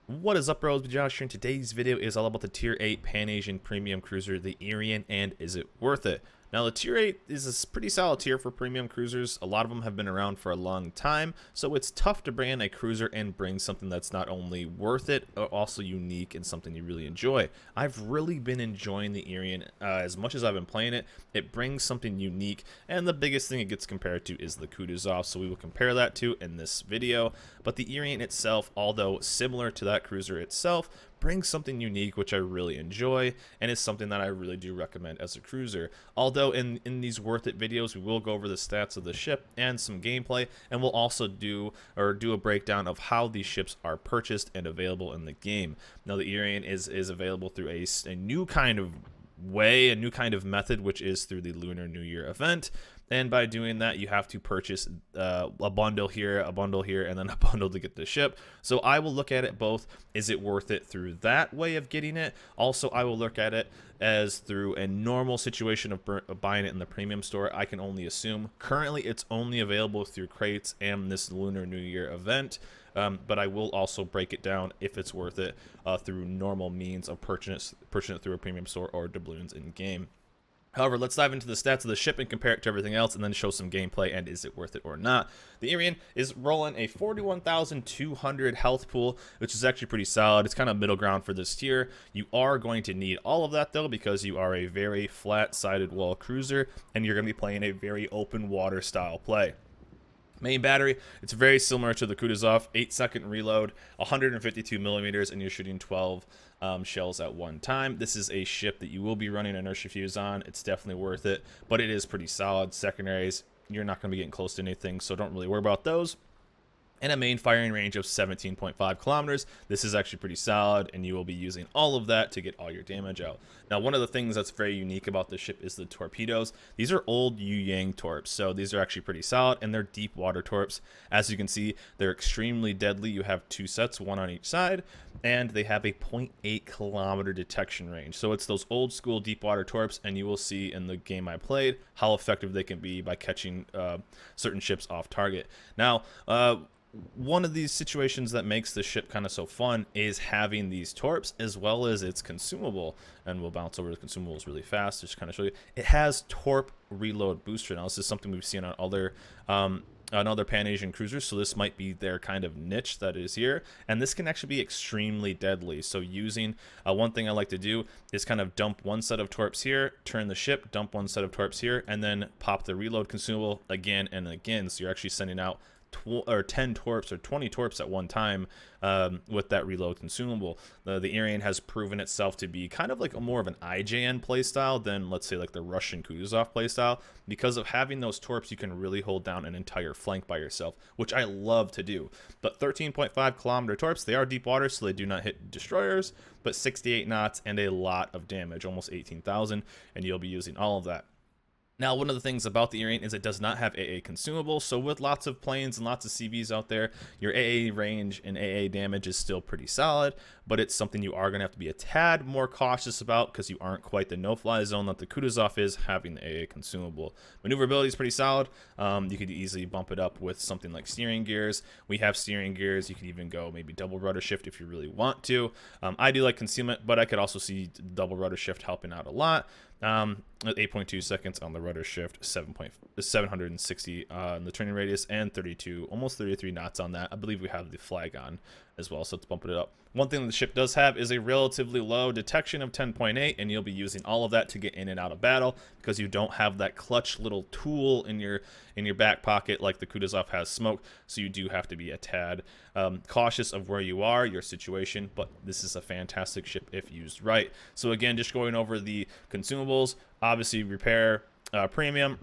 What is up, bros? Josh here, and today's video is all about the Tier 8 Pan-Asian Premium Cruiser, the Irian, and is it worth it? Now, the Tier 8 is a pretty solid tier for premium cruisers. A lot of them have been around for a long time, so it's tough to bring in a cruiser and bring something that's not only worth it, but also unique and something you really enjoy. I've really been enjoying the Irian as much as I've been playing it. It brings something unique, and the biggest thing it gets compared to is the Kutuzov, so we will compare that to in this video. But the Irian itself, although similar to that cruiser itself, brings something unique, which I really enjoy, and is something that I really do recommend as a cruiser. Although in these worth it videos, we will go over the stats of the ship and some gameplay, and we'll also do a breakdown of how these ships are purchased and available in the game. Now, the Irian is available through a new kind of way, a new kind of method, which is through the Lunar New Year event. And by doing that, you have to purchase a bundle here, and then a bundle to get the ship. So I will look at it both. Is it worth it through that way of getting it? Also, I will look at it as through a normal situation of buying it in the premium store. I can only assume. Currently, it's only available through crates and this Lunar New Year event. But I will also break it down if it's worth it through normal means of purchasing it through a premium store or doubloons in game. However, let's dive into the stats of the ship and compare it to everything else, and then show some gameplay and is it worth it or not. The Irian is rolling a 41,200 health pool, which is actually pretty solid. It's kind of middle ground for this tier. You are going to need all of that, though, because you are a very flat-sided wall cruiser, and you're going to be playing a very open water style play. Main battery, it's very similar to the Kutuzov, 8-second reload, 152 millimeters, and you're shooting 12 shells at one time. This is a ship that you will be running inertia fuse on. It's definitely worth it, but it is pretty solid. Secondaries, you're not going to be getting close to anything, so don't really worry about those. And a main firing range of 17.5 kilometers. This is actually pretty solid, and you will be using all of that to get all your damage out. Now, one of the things that's very unique about this ship is the torpedoes. These are old Yu Yang torps, so these are actually pretty solid, and they're deep water torps. As you can see, they're extremely deadly. You have two sets, one on each side, and they have a 0.8 kilometer detection range. So it's those old school deep water torps, and you will see in the game I played how effective they can be by catching certain ships off target. Now, one of these situations that makes the ship kind of so fun is having these torps as well as its consumable, and we'll bounce over the consumables really fast just to kind of show you. It has torp reload booster. Now, this is something we've seen on other Pan-Asian cruisers, so this might be their kind of niche that is here, and this can actually be extremely deadly. So using one thing I like to do is kind of dump one set of torps here, turn the ship, dump one set of torps here, and then pop the reload consumable again and again. So you're actually sending out 10 torps or 20 torps at one time with that reload consumable. The Irian has proven itself to be kind of like more of an IJN playstyle than, let's say, like the Russian Kutuzov playstyle. Because of having those torps, you can really hold down an entire flank by yourself, which I love to do. But 13.5 kilometer torps, they are deep water, so they do not hit destroyers, but 68 knots and a lot of damage, almost 18,000, and you'll be using all of that. Now, one of the things about the Irian is it does not have AA consumable, so with lots of planes and lots of CVs out there, your AA range and AA damage is still pretty solid, but it's something you are going to have to be a tad more cautious about because you aren't quite the no-fly zone that the Kutuzov is, having the AA consumable. Maneuverability is pretty solid. You could easily bump it up with something like steering gears. We have steering gears. You could even go maybe double rudder shift if you really want to. I do like concealment, but I could also see double rudder shift helping out a lot. 8.2 seconds on the rudder shift, 760 on the turning radius, and 32, almost 33 knots on that. I believe we have the flag on as well, so let's bump it up. One thing the ship does have is a relatively low detection of 10.8, and you'll be using all of that to get in and out of battle because you don't have that clutch little tool in your back pocket like the Kutuzov has smoke, so you do have to be a tad cautious of where you are, your situation, but this is a fantastic ship if used right. So again, just going over the consumables, obviously repair, premium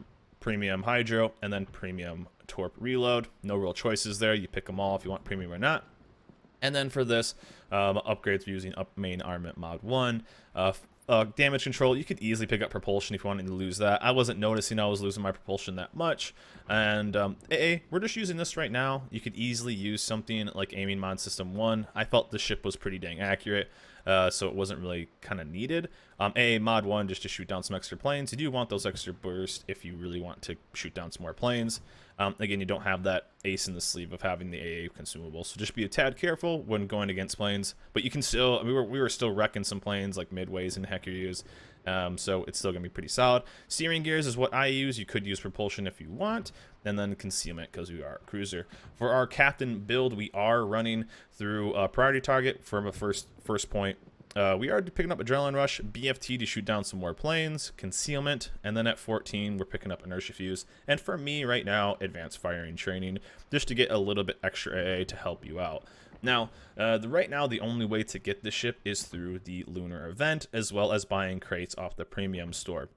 hydro, and then premium torp reload. No real choices there. You pick them all if you want premium or not. And then for this, upgrades using main armament mod 1. Damage control, you could easily pick up propulsion if you wanted to lose that. I wasn't noticing I was losing my propulsion that much. And AA, we're just using this right now. You could easily use something like aiming mod system 1. I felt the ship was pretty dang accurate. so it wasn't really kind of needed. AA mod 1 just to shoot down some extra planes. You do want those extra bursts if you really want to shoot down some more planes. Again, you don't have that ace in the sleeve of having the AA consumable, so just be a tad careful when going against planes. But you can still, we were still wrecking some planes like midways and Hecurius, so it's still gonna be pretty solid. Steering gears is what I use. You could use propulsion if you want, and then concealment because we are a cruiser. For our captain build, we are running through a priority target from a first point. We are picking up Adrenaline Rush, BFT to shoot down some more planes, concealment, and then at 14 we're picking up Inertia Fuse, and for me right now, Advanced Firing Training, just to get a little bit extra AA to help you out. Now, right now the only way to get this ship is through the Lunar Event, as well as buying crates off the Premium Store.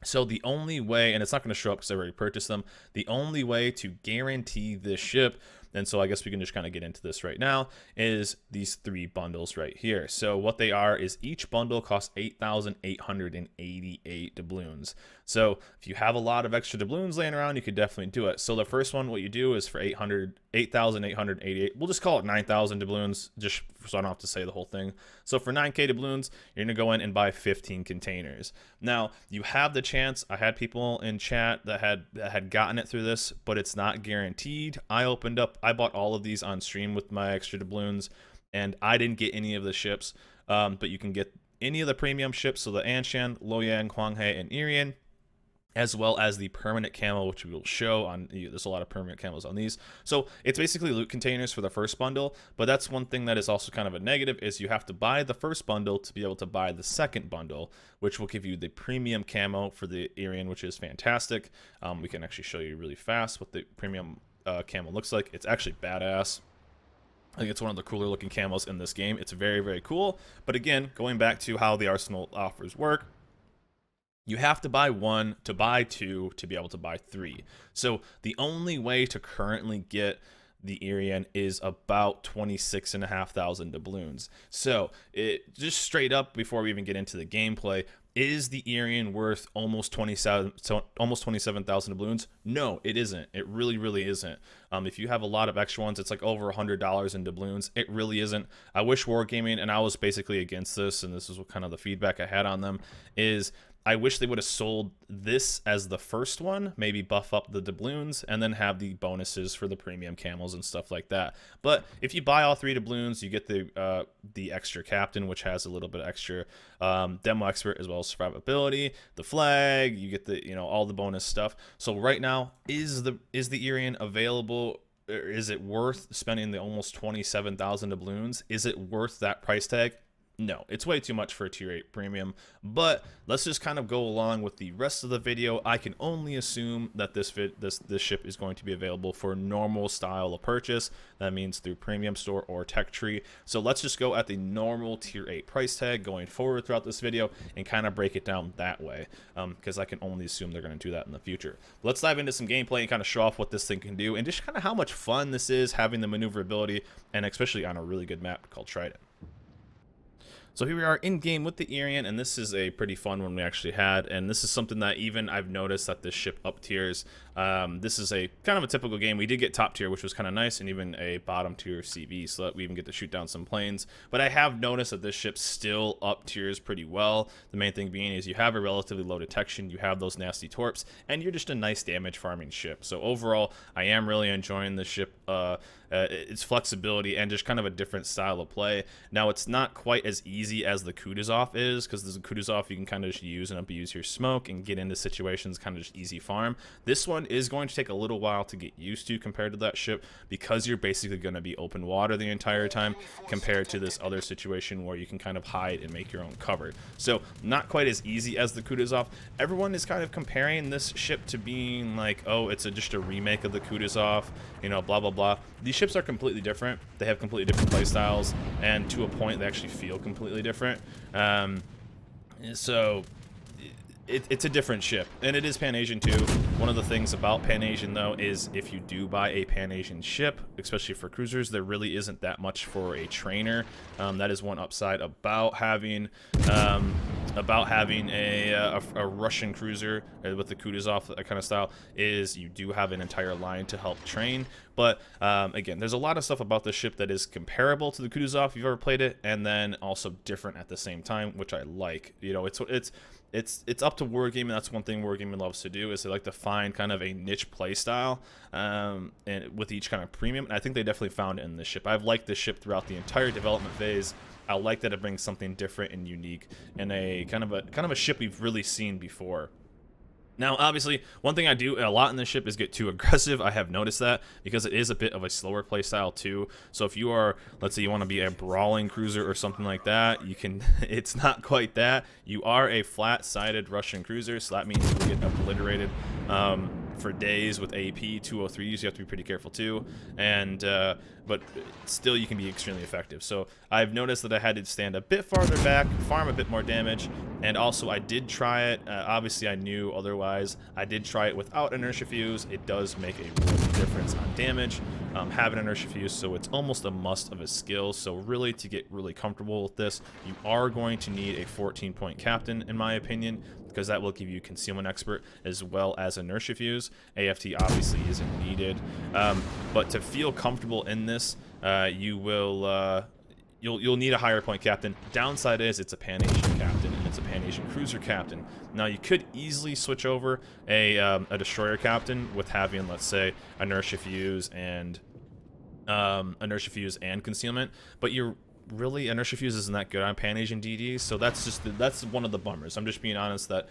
So the only way, and it's not going to show up because I already purchased them, the only way to guarantee this ship, and so I guess we can just kind of get into this right now, is these 3 bundles right here. So what they are is each bundle costs 8,888 doubloons. So if you have a lot of extra doubloons laying around, you could definitely do it. So the first one, what you do is for 8,888, we'll just call it 9,000 doubloons, just so I don't have to say the whole thing. So for 9K doubloons, you're gonna go in and buy 15 containers. Now you have the chance. I had people in chat that had gotten it through this, but it's not guaranteed. I bought all of these on stream with my extra doubloons, and I didn't get any of the ships, but you can get any of the premium ships, so the Anshan, Loyang, Huanghe, and Irian, as well as the permanent camo, which we will show on. There's a lot of permanent camos on these. So it's basically loot containers for the first bundle, but that's one thing that is also kind of a negative, is you have to buy the first bundle to be able to buy the second bundle, which will give you the premium camo for the Irian, which is fantastic. We can actually show you really fast what the premium camo looks like. It's actually badass. I think it's one of the cooler looking camos in this game. It's very, very cool. But again, going back to how the Arsenal offers work, you have to buy 1 to buy 2 to be able to buy 3. So the only way to currently get the Irian is about 26,500 doubloons. So it just straight up, before we even get into the gameplay, is the Irian worth almost 27,000 doubloons? No, it isn't. It really isn't. If you have a lot of extra ones, it's like over $100 in doubloons. It really isn't. I wish Wargaming, and I was basically against this, and this is what kind of the feedback I had on them, is I wish they would have sold this as the first one, maybe buff up the doubloons, and then have the bonuses for the premium camels and stuff like that. But if you buy all 3 doubloons, you get the extra captain, which has a little bit extra demo expert as well as survivability, the flag, you get the all the bonus stuff. So right now, is the Irian available? Or is it worth spending the almost 27,000 doubloons? Is it worth that price tag? No, it's way too much for a tier 8 premium, but let's just kind of go along with the rest of the video. I can only assume that this ship is going to be available for normal style of purchase. That means through Premium Store or Tech Tree. So let's just go at the normal tier 8 price tag going forward throughout this video and kind of break it down that way, because I can only assume they're going to do that in the future. Let's dive into some gameplay and kind of show off what this thing can do and just kind of how much fun this is having the maneuverability, and especially on a really good map called Trident. So here we are in game with the Irian, and this is a pretty fun one we actually had, and this is something that even I've noticed that this ship up tiers. This is a kind of a typical game. We did get top tier, which was kind of nice, and even a bottom tier CV, so that we even get to shoot down some planes. But I have noticed that this ship still up tiers pretty well. The main thing being is you have a relatively low detection, you have those nasty torps, and you're just a nice damage farming ship. So overall, I am really enjoying this ship. Its flexibility and just kind of a different style of play. Now, it's not quite as easy as the Kutuzov is, because the Kutuzov you can kind of just use and abuse your smoke and get into situations kind of just easy farm. This one is going to take a little while to get used to compared to that ship, because you're basically going to be open water the entire time compared to this other situation where you can kind of hide and make your own cover. So not quite as easy as the Kutuzov. Everyone is kind of comparing this ship to being like, oh, it's just a remake of the Kutuzov, blah blah blah. These ships are completely different. They have completely different play styles, and to a point they actually feel completely different. So it's a different ship, and it is Pan-Asian too. One of the things about Pan-Asian though is if you do buy a Pan-Asian ship, especially for cruisers, there really isn't that much for a trainer. That is one upside about having a Russian cruiser with the Kutuzov kind of style, is you do have an entire line to help train. But again, there's a lot of stuff about this ship that is comparable to the Kutuzov if you've ever played it, and then also different at the same time, which I like. You know, it's up to Wargaming. That's one thing Wargaming loves to do, is they like to find kind of a niche play style, and with each kind of premium. And I think they definitely found it in this ship. I've liked this ship throughout the entire development phase. I like that it brings something different and unique, and a kind of a ship we've really seen before. Now, obviously, one thing I do a lot in this ship is get too aggressive. I have noticed that, because it is a bit of a slower play style too. So if you are, let's say you want to be a brawling cruiser or something like that, you can, it's not quite that. You are a flat-sided Russian cruiser, so that means you get obliterated for days with AP 203s. You have to be pretty careful too, and but still you can be extremely effective. So I've noticed that I had to stand a bit farther back, farm a bit more damage, and also I did try it. Obviously I knew otherwise. I did try it without inertia fuse. It does make a real difference on damage, having inertia fuse, so it's almost a must of a skill. So really, to get really comfortable with this, you are going to need a 14-point captain, in my opinion, because that will give you concealment expert as well as inertia fuse. AFT obviously isn't needed, but to feel comfortable in this, you'll need a higher point captain. Downside is it's a Pan-Asian captain, and it's a Pan-Asian cruiser captain. Now you could easily switch over a destroyer captain with having, let's say, inertia fuse and concealment, but you're really, inertia fuse isn't that good on Pan-Asian DD, so that's one of the bummers. I'm just being honest that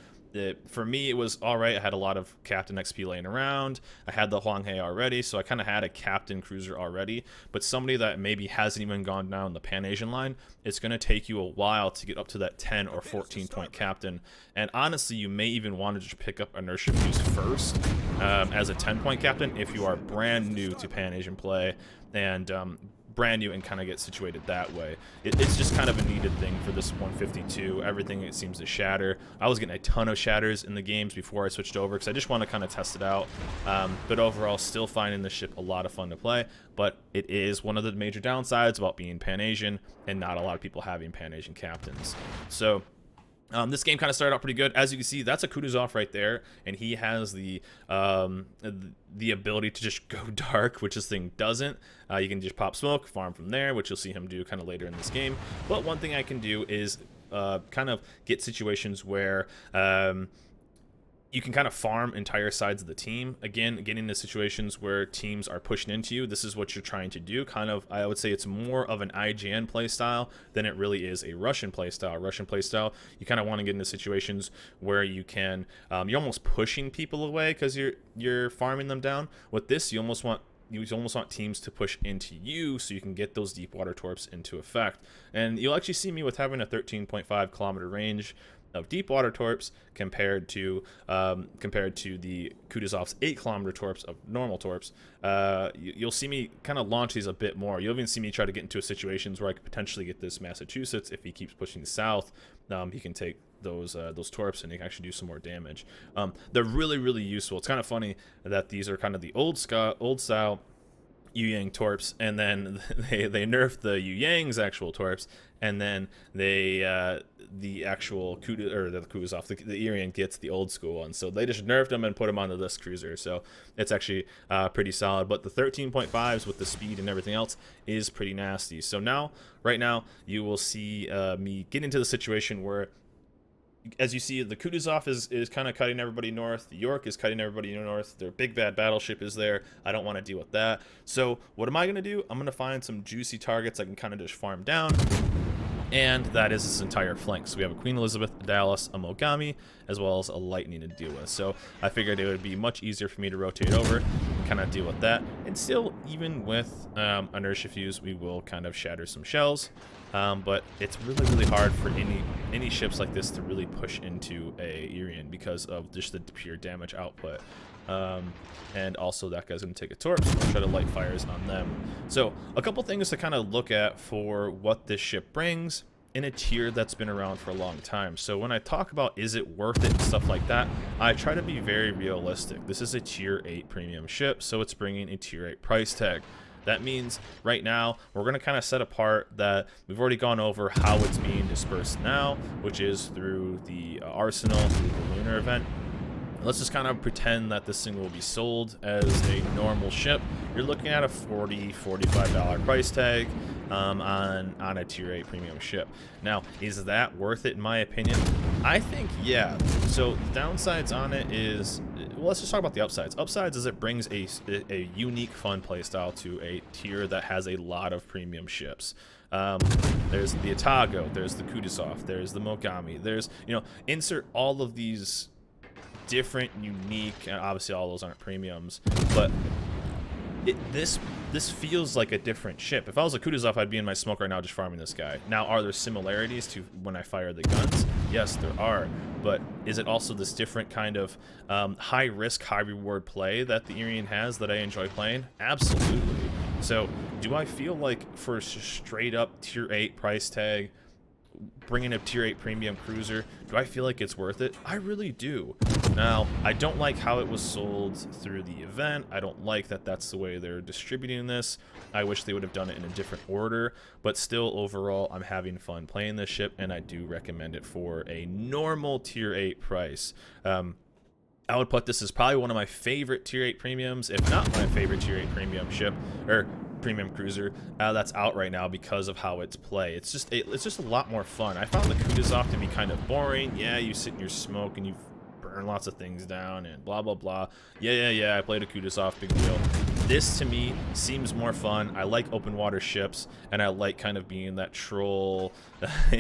for me it was alright. I had a lot of captain XP laying around. I had the Huanghe already, so I kind of had a captain cruiser already. But somebody that maybe hasn't even gone down the Pan-Asian line, it's going to take you a while to get up to that 10 or 14 point captain. And honestly, you may even want to just pick up inertia fuse first as a 10-point captain if you are brand new to Pan-Asian play, and brand new, and kind of get situated that way. It's just kind of a needed thing for this 152. Everything, it seems to shatter. I was getting a ton of shatters in the games before I switched over, because I just want to kind of test it out. But overall, still finding the ship a lot of fun to play. But it is one of the major downsides about being Pan-Asian and not a lot of people having Pan-Asian captains. So this game kind of started out pretty good. As you can see, that's a Kutuzov right there, and he has the ability to just go dark, which this thing doesn't. You can just pop smoke, farm from there, which you'll see him do kind of later in this game. But one thing I can do is kind of get situations where you can kind of farm entire sides of the team. Again, getting into situations where teams are pushing into you, this is what you're trying to do. Kind of, I would say it's more of an IGN playstyle than it really is a Russian playstyle. Russian playstyle, you kind of want to get into situations where you can, you're almost pushing people away because you're farming them down. With this, you almost want teams to push into you so you can get those deep water torps into effect. And you'll actually see me with having a 13.5 kilometer range of deep water torps compared to the Kutuzov's 8 kilometer torps of normal torps. You'll see me kind of launch these a bit more. You'll even see me try to get into situations where I could potentially get this Massachusetts. If he keeps pushing south, he can take those torps and he can actually do some more damage. They're really, really useful. It's kind of funny that these are kind of the old style Yu Yang torps, and then they nerfed the Yu Yang's actual torps, and then the actual Kutuzov, the Irian gets the old school one. So they just nerfed them and put them onto this cruiser. So it's actually pretty solid. But the 13.5s with the speed and everything else is pretty nasty. So now, right now, you will see me get into the situation where, as you see, the Kutuzov is kind of cutting everybody north. The York is cutting everybody north. Their big bad battleship is there. I don't want to deal with that. So what am I going to do? I'm going to find some juicy targets I can kind of just farm down. And that is this entire flank. So we have a Queen Elizabeth, a Dallas, a Mogami, as well as a Lightning to deal with. So I figured it would be much easier for me to rotate over and kind of deal with that. And still, even with inertia fuse, we will kind of shatter some shells. But it's really, really hard for any ships like this to really push into a Irian because of just the pure damage output. And also that guy's going to take a torp, so we'll try to light fires on them. So a couple things to kind of look at for what this ship brings. in a tier that's been around for a long time. So when I talk about is it worth it and stuff like that, I try to be very realistic. This is a tier 8 premium ship, so it's bringing a tier 8 price tag. That means right now we're going to kind of set apart that we've already gone over how it's being dispersed now, which is through the arsenal, through the lunar event. Let's just kind of pretend that this thing will be sold as a normal ship. You're looking at a $40, $45 price tag on a tier 8 premium ship. Now, is that worth it in my opinion? I think yeah. So the downsides on it is, well, let's just talk about the upsides. Upsides is it brings a unique fun playstyle to a tier that has a lot of premium ships. There's the Atago, there's the Kutuzov, there's the Mogami, there's, you know, insert all of these different, unique, and obviously all those aren't premiums, but this feels like a different ship. If I was a Kutuzov, I'd be in my smoke right now just farming this guy. Now, are there similarities to when I fire the guns? Yes, there are. But is it also this different kind of high risk, high reward play that the Irian has that I enjoy playing? Absolutely. So, do I feel like for a straight up tier 8 price tag, bringing a tier 8 premium cruiser, do I feel like it's worth it? I really do. Now, I don't like how it was sold through the event. I don't like that that's the way they're distributing this. I wish they would have done it in a different order, but still overall I'm having fun playing this ship, and I do recommend it for a normal tier 8 price. I would put this as probably one of my favorite tier 8 premiums, if not my favorite tier 8 premium ship, or premium cruiser that's out right now because of how it's play. It's just a lot more fun. I found the Kutuzov to be kind of boring. Yeah, you sit in your smoke and you burn lots of things down and blah blah blah. Yeah, I played a Kutuzov, big deal. This to me seems more fun. I like open water ships, and I like kind of being that troll.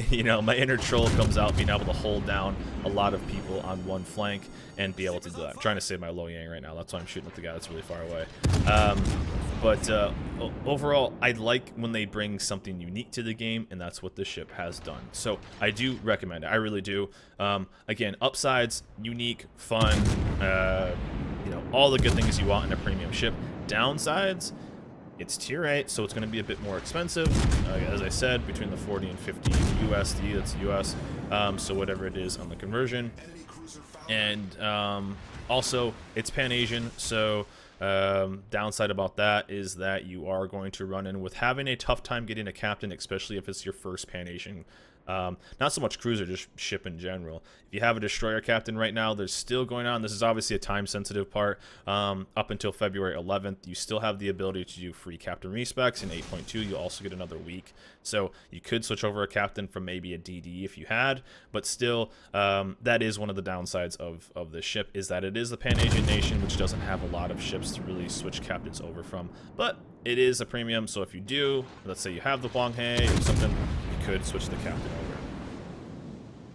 You know, my inner troll comes out, being able to hold down a lot of people on one flank and be able to do that. I'm trying to save my low yang right now. That's why I'm shooting at the guy that's really far away. But overall, I like when they bring something unique to the game, and that's what this ship has done. So I do recommend it. I really do. Again, upsides, unique, fun, you know, all the good things you want in a premium ship. Downsides, it's tier 8, so it's going to be a bit more expensive. As I said, between the 40 and 50 USD, that's US, so whatever it is on the conversion. And also, it's Pan-Asian, so downside about that is that you are going to run in with having a tough time getting a captain, especially if it's your first Pan-Asian. Not so much cruiser, just ship in general. If you have a destroyer captain right now, there's still going on. This is obviously a time-sensitive part. Up until February 11th, you still have the ability to do free captain respecs. In 8.2, you'll also get another week. So you could switch over a captain from maybe a DD if you had, but still, that is one of the downsides of this ship, is that it is the Pan-Asian nation, which doesn't have a lot of ships to really switch captains over from. But it is a premium, so if you do, let's say you have the Huanghe or something, you could switch the captain over.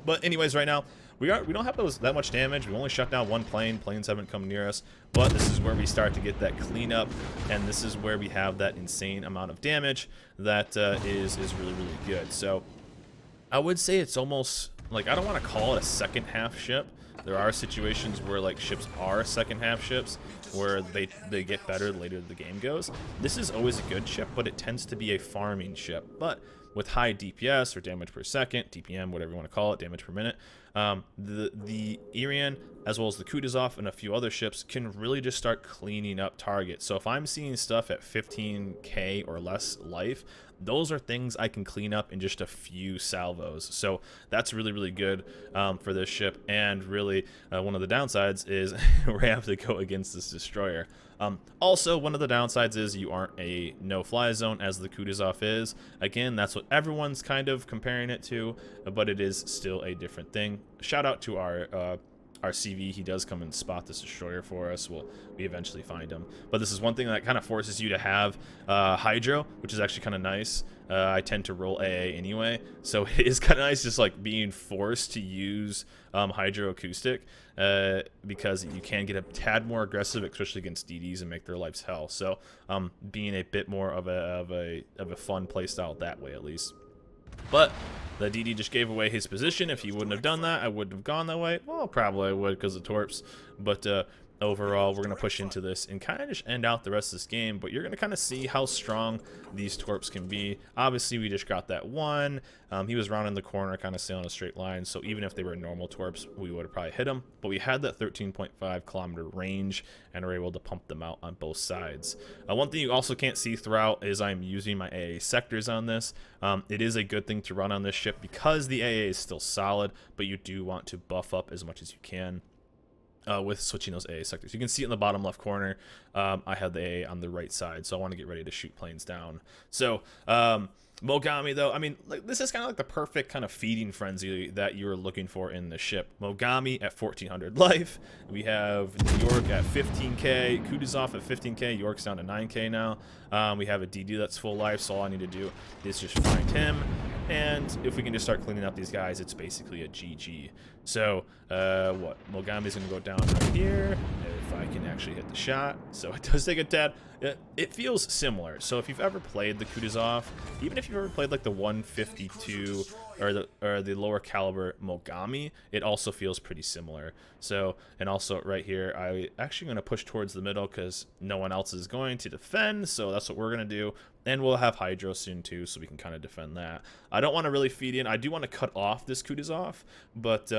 But anyways, right now, we don't have that much damage. We only shut down one plane. Planes haven't come near us. But this is where we start to get that cleanup, and this is where we have that insane amount of damage that is really, really good. So I would say it's almost, like, I don't want to call it a second half ship. There are situations where, like, ships are second half ships where they get better the later the game goes. This is always a good ship, but it tends to be a farming ship. But with high DPS or damage per second, DPM, whatever you want to call it, damage per minute, the Irian, as well as the Kutuzov and a few other ships, can really just start cleaning up targets. So if I'm seeing stuff at 15k or less life, those are things I can clean up in just a few salvos. So that's really, really good for this ship. And really, one of the downsides is we have to go against this destroyer. Also, one of the downsides is you aren't a no-fly zone as the Kutuzov is. Again, that's what everyone's kind of comparing it to, but it is still a different thing. Shout out to our CV. He does come and spot this destroyer for us. We eventually find him. But this is one thing that kind of forces you to have Hydro, which is actually kind of nice. I tend to roll AA anyway, so it is kind of nice just like being forced to use Hydro Acoustic because you can get a tad more aggressive, especially against DDs, and make their lives hell. So being a bit more of a fun playstyle that way, at least. But the DD just gave away his position. If he wouldn't have done that, I wouldn't have gone that way. Well, probably I would because of Torps. But overall, we're going to push into this and kind of just end out the rest of this game, but you're going to kind of see how strong these torps can be. Obviously, we just got that one. He was rounding the corner, kind of staying on a straight line, so even if they were normal torps, we would have probably hit him, but we had that 13.5 kilometer range, and we're able to pump them out on both sides. One thing you also can't see throughout is I'm using my AA sectors on this. It is a good thing to run on this ship because the AA is still solid, but you do want to buff up as much as you can. With switching those AA sectors. You can see it in the bottom left corner. I had the AA on the right side, so I want to get ready to shoot planes down. So, Mogami, though, I mean, like, this is kind of like the perfect kind of feeding frenzy that you're looking for in the ship. Mogami at 1400 life. We have New York at 15k, Kutuzov at 15k, York's down to 9k now. We have a DD that's full life, so all I need to do is just find him. And if we can just start cleaning up these guys, it's basically a GG. So, what? Mogami's going to go down right here, if I can actually hit the shot. So it does take a tad. It feels similar. So if you've ever played the Kutuzov, even if you've ever played like the 152 or the lower caliber Mogami, it also feels pretty similar. So, and also right here, I actually going to push towards the middle because no one else is going to defend. So that's what we're going to do. And we'll have Hydro soon too, so we can kind of defend that. I don't want to really feed in. I do want to cut off this Kutuzov, but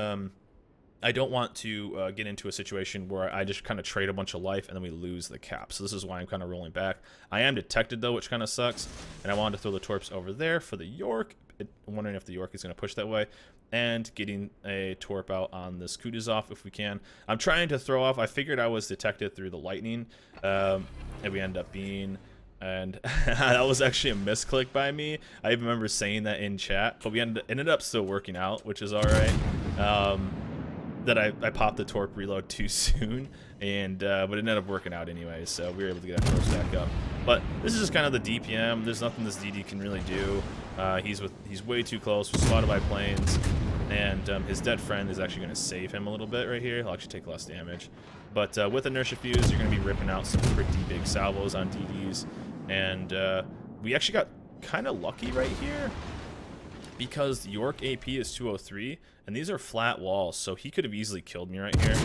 I don't want to get into a situation where I just kind of trade a bunch of life and then we lose the cap. So this is why I'm kind of rolling back. I am detected though, which kind of sucks. And I wanted to throw the torps over there for the York. I'm wondering if the York is going to push that way. And getting a torp out on this Kutuzov if we can. I'm trying to throw off. I figured I was detected through the lightning. And we end up being... And that was actually a misclick by me. I even remember saying that in chat, but we ended up still working out, which is all right. That I popped the torp reload too soon, and but it ended up working out anyway, so we were able to get our torps back up. But this is just kind of the DPM. There's nothing this DD can really do. He's way too close. We're spotted by planes, and his dead friend is actually going to save him a little bit right here. He'll actually take less damage. But with inertia fuse, you're going to be ripping out some pretty big salvos on DDs. And we actually got kind of lucky right here because the York AP is 203, and these are flat walls, so he could have easily killed me right here.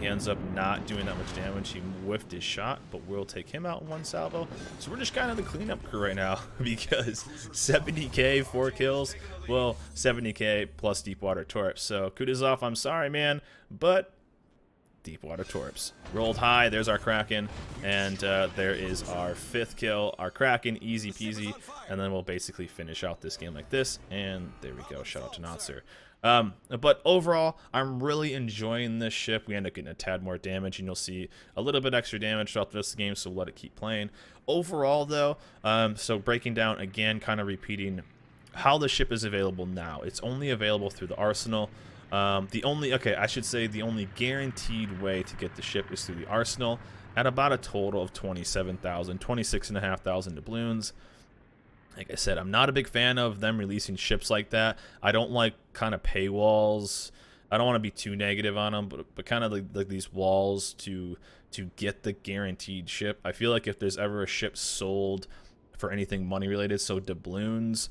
He ends up not doing that much damage. He whiffed his shot, but we'll take him out in one salvo. So we're just kind of the cleanup crew right now because 70k, 4 kills, well, 70k plus deep water torps. So Kutuzov, I'm sorry, man, but deep water torps. Rolled high, there's our Kraken, and there is our 5th kill, our Kraken, easy peasy, and then we'll basically finish out this game like this, and there we go, shout out to Notser. But overall, I'm really enjoying this ship. We end up getting a tad more damage, and you'll see a little bit extra damage throughout this game, so we'll let it keep playing. Overall, though, so breaking down again, kind of repeating how the ship is available now. It's only available through the arsenal. The only guaranteed way to get the ship is through the arsenal at about a total of 27,000, 26,500 doubloons. Like I said, I'm not a big fan of them releasing ships like that. I don't like kind of paywalls. I don't want to be too negative on them, but kind of like these walls to get the guaranteed ship. I feel like if there's ever a ship sold for anything money related, so doubloons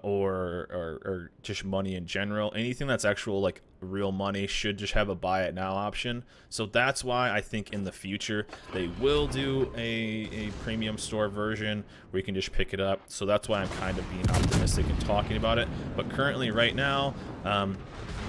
or just money in general, anything that's actual like real money should just have a buy it now option. So that's why I think in the future they will do a premium store version where you can just pick it up. So that's why I'm kind of being optimistic and talking about it. But currently right now,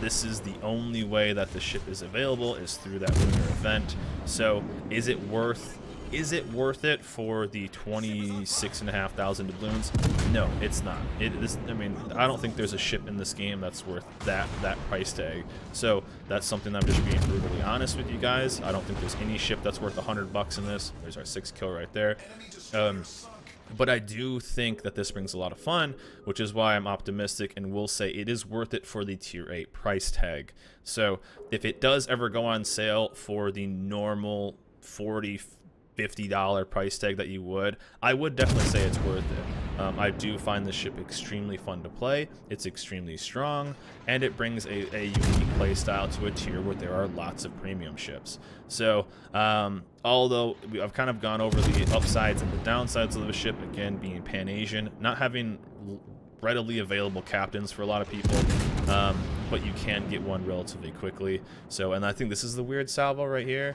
this is the only way that the ship is available, is through that lunar event. So is it worth it for the 26,500 doubloons? No, it's not. I mean, I don't think there's a ship in this game that's worth that price tag. So that's something that I'm just being brutally honest with you guys. I don't think there's any ship that's worth $100 in this. There's our 6th kill right there. But I do think that this brings a lot of fun, which is why I'm optimistic and will say it is worth it for the tier 8 price tag. So if it does ever go on sale for the normal $40-$50 price tag that you would, I would definitely say it's worth it. I do find the ship extremely fun to play. It's extremely strong, and it brings a unique play style to a tier where there are lots of premium ships. So although I've kind of gone over the upsides and the downsides of the ship, again being Pan-Asian, not having readily available captains for a lot of people, but you can get one relatively quickly. So, and I think this is the weird salvo right here.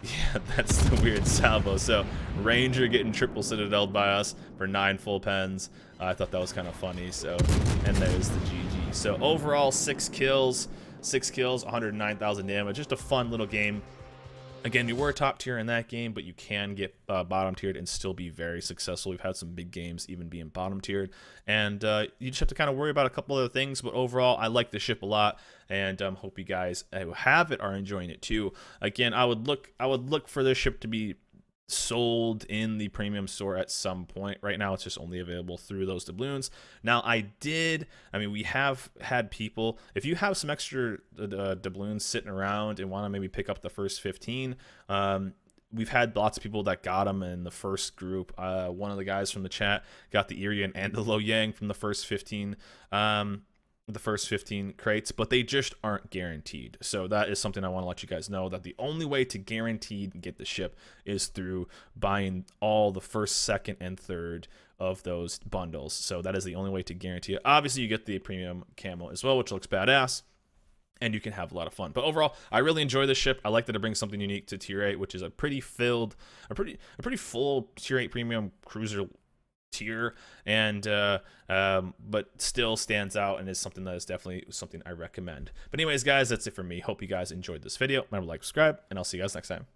Yeah, that's the weird salvo. So Ranger getting triple citadeled by us for 9 full pens. I thought that was kind of funny. So, and there's the GG. So overall 6 kills, 109,000 damage. Just a fun little game. Again, you were top tier in that game, but you can get bottom tiered and still be very successful. We've had some big games even being bottom tiered, and you just have to kind of worry about a couple other things. But overall, I like the ship a lot, and hope you guys who have it are enjoying it too. Again, I would look for this ship to be sold in the premium store at some point. Right now it's just only available through those doubloons. Now we have had people, if you have some extra doubloons sitting around and want to maybe pick up the first 15, we've had lots of people that got them in the first group. One of the guys from the chat got the Irian and the Lo Yang from the first 15 crates, but they just aren't guaranteed. So that is something I want to let you guys know, that the only way to guaranteed get the ship is through buying all the first, second, and third of those bundles. So that is the only way to guarantee it. Obviously, you get the premium camo as well, which looks badass, and you can have a lot of fun. But overall, I really enjoy this ship. I like that it brings something unique to tier 8, which is a pretty full tier 8 premium cruiser tier, and but still stands out and is something that is definitely something I recommend. But anyways, guys, that's it for me. Hope you guys enjoyed this video. Remember to like, subscribe, and I'll see you guys next time.